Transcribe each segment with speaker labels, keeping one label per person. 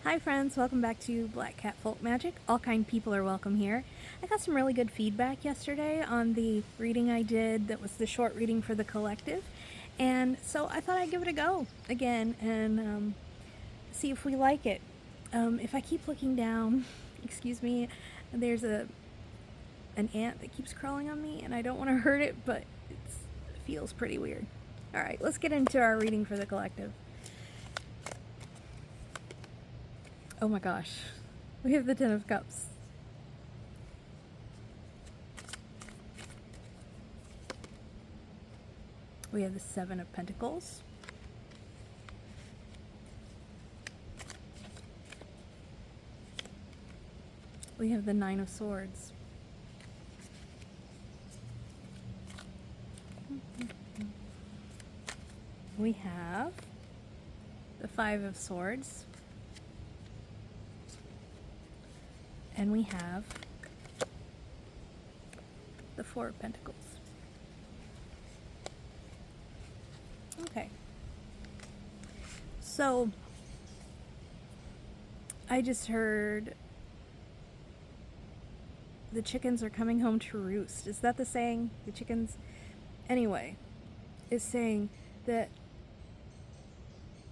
Speaker 1: Hi friends, welcome back to Black Cat Folk Magic. All kind people are welcome here. I got some really good feedback yesterday on the reading I did that was the short reading for the collective. And so I thought I'd give it a go again and see if we like it. If I keep looking down, excuse me, there's an ant that keeps crawling on me and I don't want to hurt it, but it feels pretty weird. Alright, let's get into our reading for the collective. Oh my gosh, we have the Ten of Cups. We have the Seven of Pentacles. We have the Nine of Swords. We have the Five of Swords. And we have the Four of Pentacles. Okay. So, I just heard the chickens are coming home to roost. Is that the saying? The chickens? Anyway, it's saying that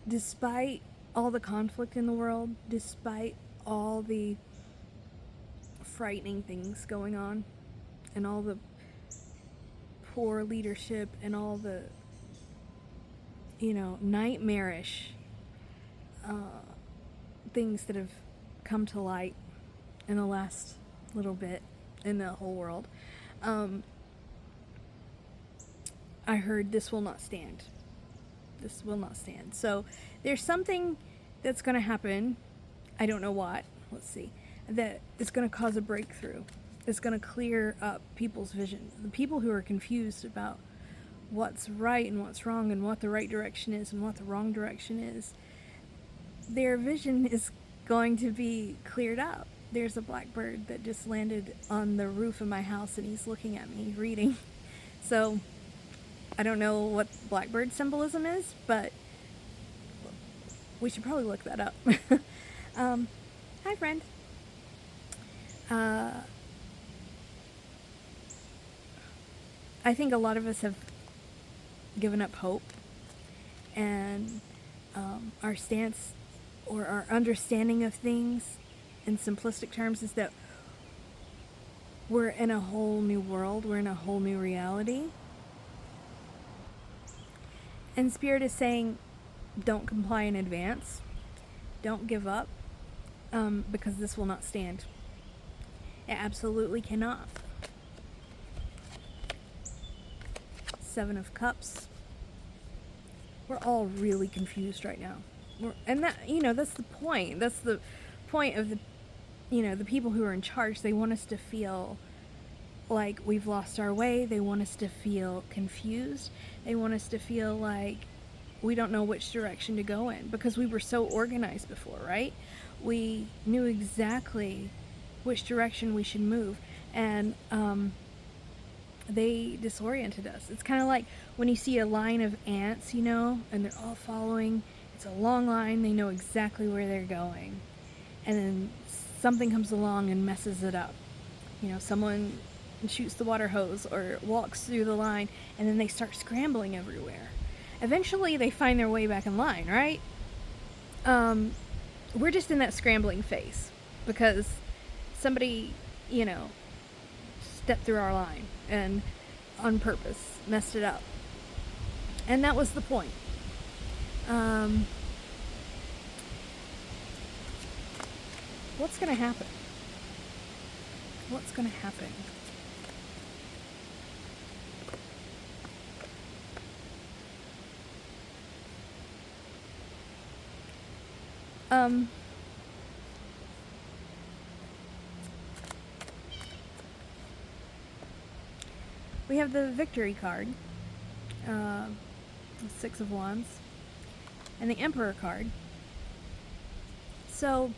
Speaker 1: despite all the conflict in the world, despite all the frightening things going on and all the poor leadership and all the nightmarish things that have come to light in the last little bit in the whole world, I heard this will not stand. This will not stand. So there's something that's going to happen. I don't know what. Let's see. That is going to cause a breakthrough. It's going to clear up people's vision. The people who are confused about what's right and what's wrong and what the right direction is and what the wrong direction is, their vision is going to be cleared up. There's a blackbird that just landed on the roof of my house and he's looking at me reading. So I don't know what blackbird symbolism is, but we should probably look that up. Hi friend. I think a lot of us have given up hope, and our stance or our understanding of things in simplistic terms is that we're in a whole new world, we're in a whole new reality. And Spirit is saying, don't comply in advance, don't give up, because this will not stand. It absolutely cannot. Seven of Cups. We're all really confused right now. And that, that's the point. That's the point of the people who are in charge. They want us to feel like we've lost our way. They want us to feel confused. They want us to feel like we don't know which direction to go in, because we were so organized before, right? We knew exactly which direction we should move, and they disoriented us. It's kind of like when you see a line of ants, and they're all following. It's a long line. They know exactly where they're going, and then something comes along and messes it up. Someone shoots the water hose or walks through the line, and then they start scrambling everywhere. Eventually they find their way back in line, right? We're just in that scrambling phase because somebody, stepped through our line and on purpose messed it up. And that was the point. What's going to happen? What's going to happen? We have the Victory card, the Six of Wands, and the Emperor card. So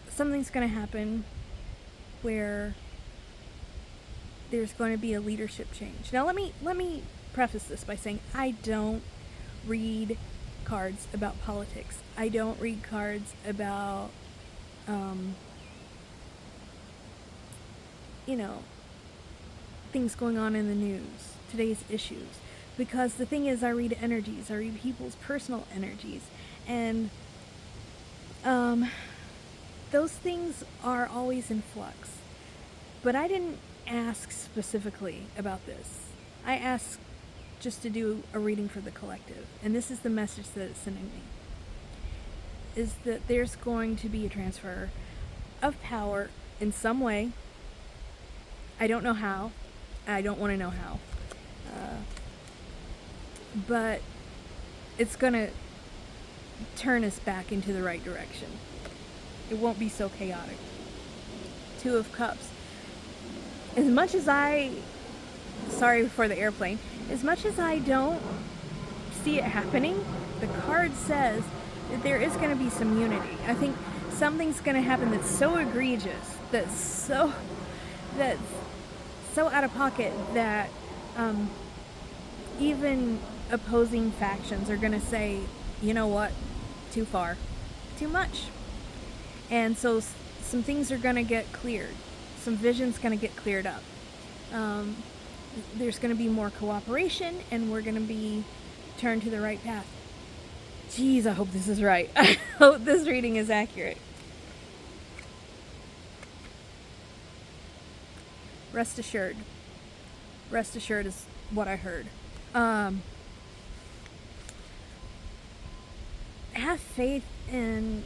Speaker 1: something's going to happen where there's going to be a leadership change. Now let me preface this by saying I don't read cards about politics. I don't read cards about, you know, things going on in the news, today's issues. Because the thing is, I read energies, I read people's personal energies, and those things are always in flux. But I didn't ask specifically about this. I asked just to do a reading for the collective, and this is the message that it's sending me, is that there's going to be a transfer of power in some way. I don't know how. I don't want to know how. But it's going to turn us back into the right direction. It won't be so chaotic. Two of Cups. As much as sorry for the airplane, as much as I don't see it happening, the card says that there is going to be some unity. I think something's going to happen that's so egregious, that's so out of pocket that even opposing factions are going to say, you know what, too far, too much. And so some things are going to get cleared. Some vision's going to get cleared up. There's going to be more cooperation, and we're going to be turned to the right path. Jeez, I hope this is right. I hope this reading is accurate. Rest assured. Rest assured is what I heard. Have faith in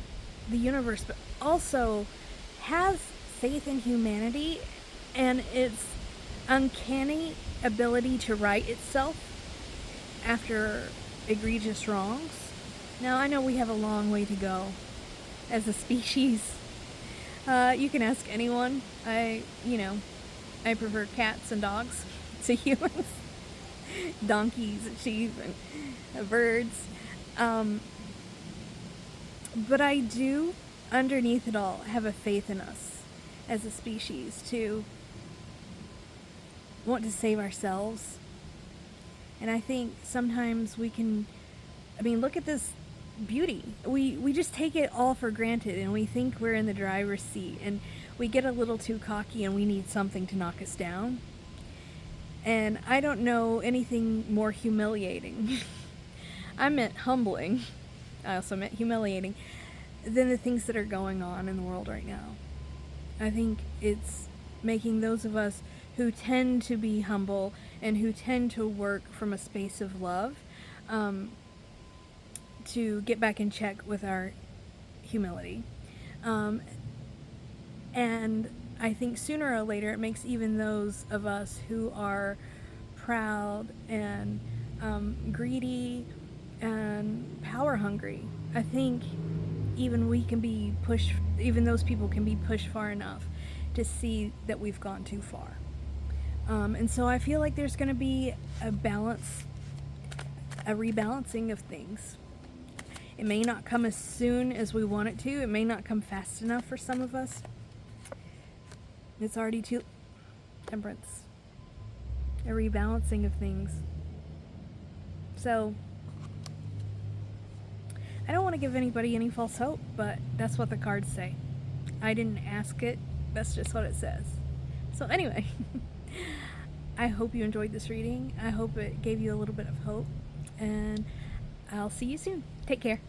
Speaker 1: the universe, but also have faith in humanity and its uncanny ability to right itself after egregious wrongs. Now, I know we have a long way to go as a species. You can ask anyone. I prefer cats and dogs to humans. Donkeys, sheep, and birds. But I do, underneath it all, have a faith in us as a species to want to save ourselves. And I think sometimes we can, look at this beauty. We just take it all for granted, and we think we're in the driver's seat, and we get a little too cocky and we need something to knock us down. And I don't know anything more humiliating. I meant humbling. I also meant humiliating than the things that are going on in the world right now. I think it's making those of us who tend to be humble and who tend to work from a space of love to get back in check with our humility. And I think sooner or later it makes even those of us who are proud and greedy and power hungry, I think even those people can be pushed far enough to see that we've gone too far. And so I feel like there's going to be a rebalancing of things. It may not come as soon as we want it to. It may not come fast enough for some of us. It's already too... Temperance. A rebalancing of things. So, I don't want to give anybody any false hope, but that's what the cards say. I didn't ask it. That's just what it says. So anyway, I hope you enjoyed this reading. I hope it gave you a little bit of hope. And I'll see you soon. Take care.